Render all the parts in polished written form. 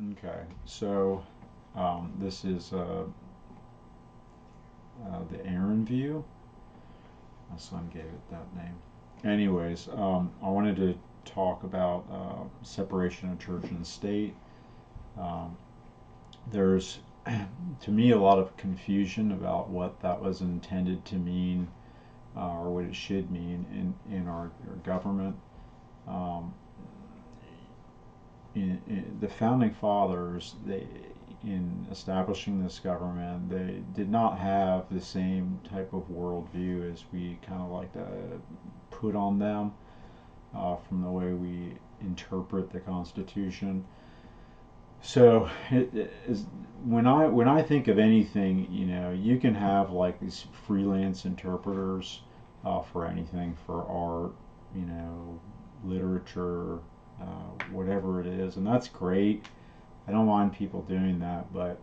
Okay, so this is the Aaron view. My son gave it that name. Anyways, I wanted to talk about separation of church and state. Um, there's, to me, a lot of confusion about what that was intended to mean or what it should mean in our government. Um, the founding fathers, in establishing this government, they did not have the same type of worldview as we kind of like to put on them from the way we interpret the Constitution. So it is, when I think of anything, you can have like these freelance interpreters for anything, for art, literature, whatever it is, and that's great. I don't mind people doing that, but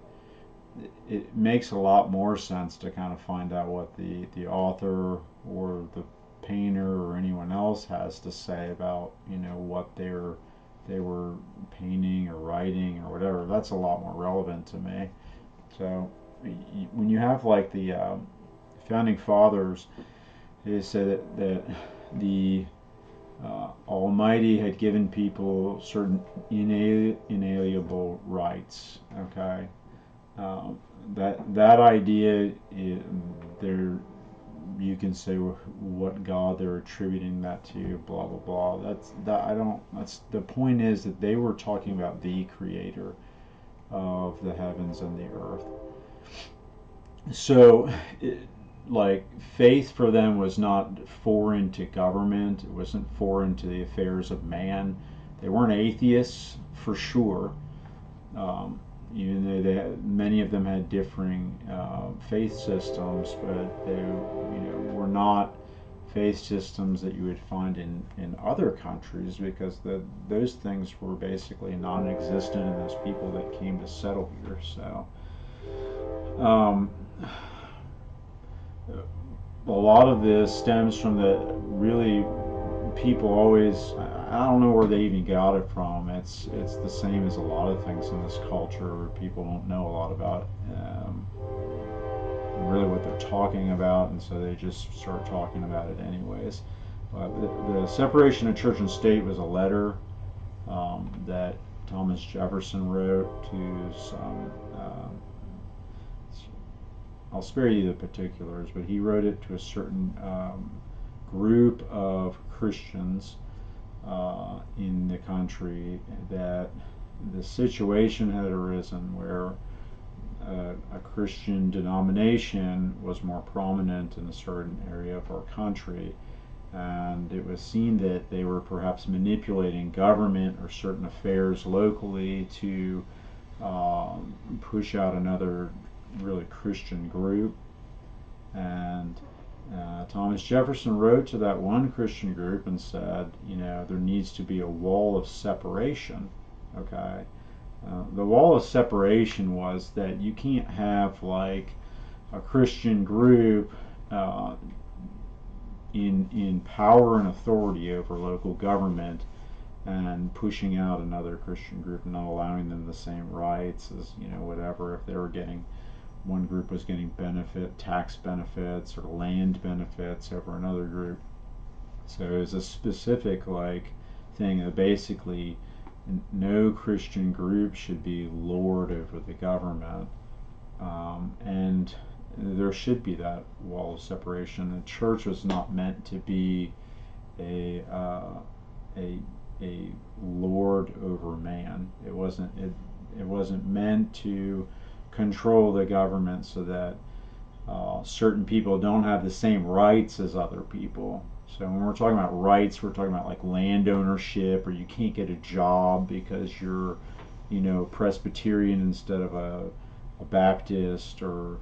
it makes a lot more sense to kind of find out what the author or the painter or anyone else has to say about what they were painting or writing or whatever. That's a lot more relevant to me. So when you have like the founding fathers, they said that the Almighty had given people certain inalienable rights. Okay, that idea, there you can say what God they're attributing that to, blah blah blah. That's that I don't. That's the point is that they were talking about the Creator of the heavens and the earth. So, like, faith for them was not foreign to government. It wasn't foreign to the affairs of man. They weren't atheists for sure. Um, Even though many of them had differing faith systems, but they were not faith systems that you would find in other countries, because those things were basically non-existent in those people that came to settle here. So um, a lot of this stems from the really people always, I don't know where they even got it from. It's the same as a lot of things in this culture where people don't know a lot about really what they're talking about, and so they just start talking about it anyways. But the separation of church and state was a letter that Thomas Jefferson wrote to some. I'll spare you the particulars, but he wrote it to a certain group of Christians in the country, that the situation had arisen where a Christian denomination was more prominent in a certain area of our country, and it was seen that they were perhaps manipulating government or certain affairs locally to push out another really Christian group. And Thomas Jefferson wrote to that one Christian group and said, there needs to be a wall of separation. Okay, the wall of separation was that you can't have like a Christian group uh, in power and authority over local government and pushing out another Christian group and not allowing them the same rights as whatever, if they were getting, one group was getting tax benefits or land benefits over another group. So it was a specific like thing that basically no Christian group should be lord over the government, and there should be that wall of separation. The church was not meant to be a a a lord over man. It wasn't meant to control the government so that certain people don't have the same rights as other people. So when we're talking about rights, we're talking about like land ownership, or you can't get a job because you're, Presbyterian instead of a Baptist, or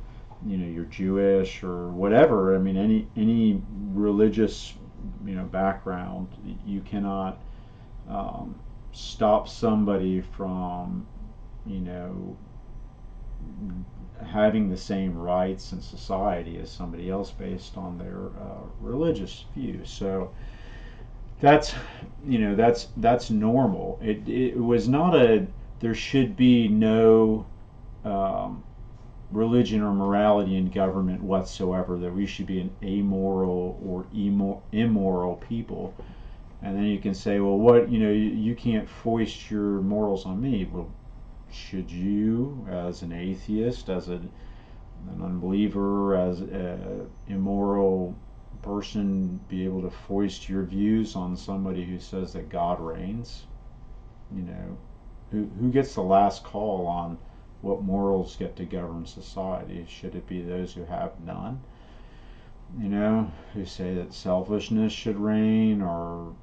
you're Jewish or whatever. I mean, any religious background, you cannot um, stop somebody from you know having the same rights in society as somebody else based on their religious views. So that's that's normal. It was not there should be no um, religion or morality in government whatsoever, that we should be an amoral or immoral people. And then you can say, well, what, you can't foist your morals on me. Well, should you, as an atheist, as an unbeliever, as an immoral person, be able to foist your views on somebody who says that God reigns? Who gets the last call on what morals get to govern society? Should it be those who have none? Who say that selfishness should reign, or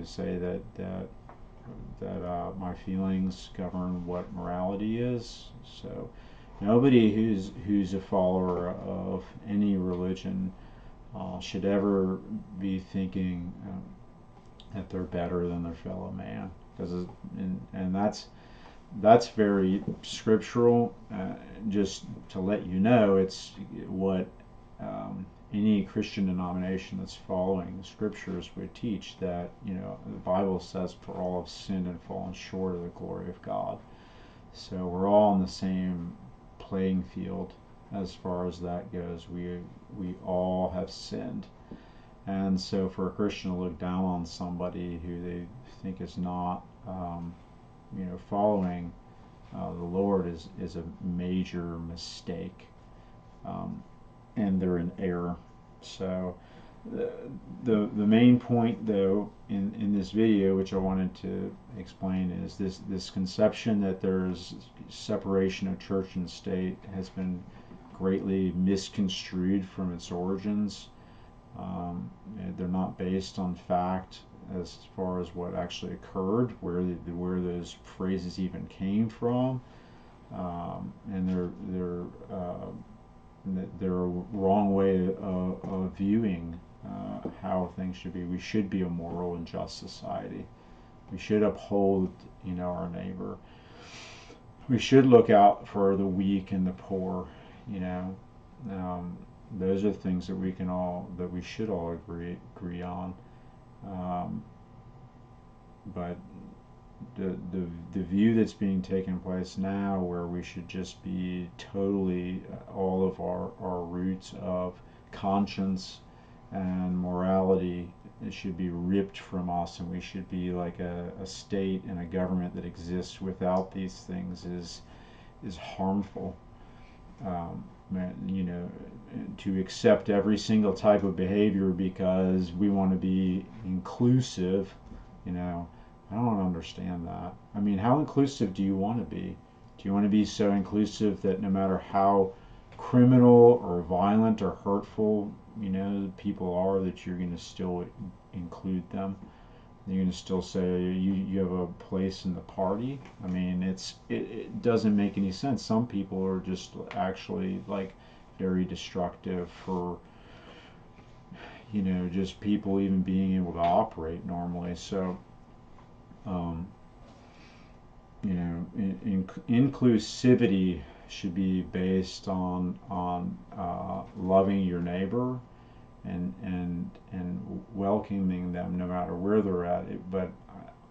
say that my feelings govern what morality is. So nobody who's a follower of any religion should ever be thinking that they're better than their fellow man, because and that's very scriptural. Just to let you know, it's what any Christian denomination that's following the scriptures would teach, that the Bible says, for all have sinned and fallen short of the glory of God. So we're all on the same playing field as far as that goes. We all have sinned. And so for a Christian to look down on somebody who they think is not following the Lord is a major mistake, and they're in error. So the main point, though, in this video, which I wanted to explain, is this conception that there's separation of church and state has been greatly misconstrued from its origins. They're not based on fact as far as what actually occurred, where those phrases even came from, and they're a wrong way of viewing how things should be. We should be a moral and just society. We should uphold, our neighbor. We should look out for the weak and the poor. Those are things that we should all agree on. But the view that's being taken place now, where we should just be totally, all of our roots of conscience and morality, it should be ripped from us, and we should be like a state and a government that exists without these things, is harmful. To accept every single type of behavior because we want to be inclusive, I don't understand that. I mean, how inclusive do you want to be? Do you want to be so inclusive that no matter how criminal or violent or hurtful, people are, that you're going to still include them? You're going to still say you have a place in the party? I mean, it doesn't make any sense. Some people are just actually like very destructive for just people even being able to operate normally. So inclusivity should be based on loving your neighbor and welcoming them no matter where they're at. But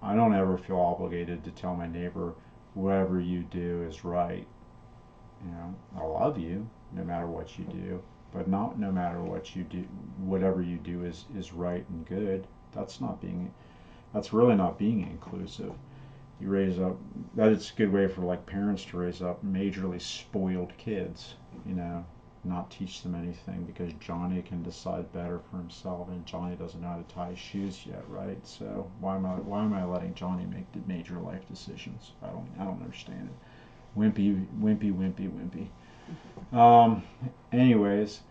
I don't ever feel obligated to tell my neighbor, whatever you do is right. I love you no matter what you do, but not no matter what you do, whatever you do is right and good. That's really not being inclusive. You raise up, that's a good way for like parents to raise up majorly spoiled kids, not teach them anything because Johnny can decide better for himself, and Johnny doesn't know how to tie his shoes yet, right? So why am I letting Johnny make the major life decisions? I don't understand it. Wimpy, wimpy, wimpy, wimpy. Anyways,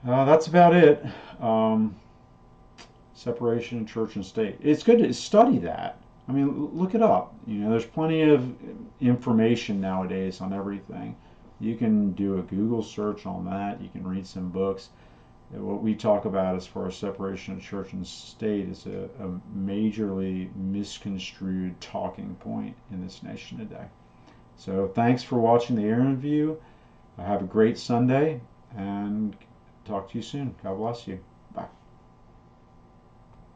that's about it. Separation of church and state. It's good to study that. I mean, look it up. There's plenty of information nowadays on everything. You can do a Google search on that. You can read some books. What we talk about as far as separation of church and state is a majorly misconstrued talking point in this nation today. So thanks for watching the interview. Have a great Sunday, and talk to you soon. God bless you.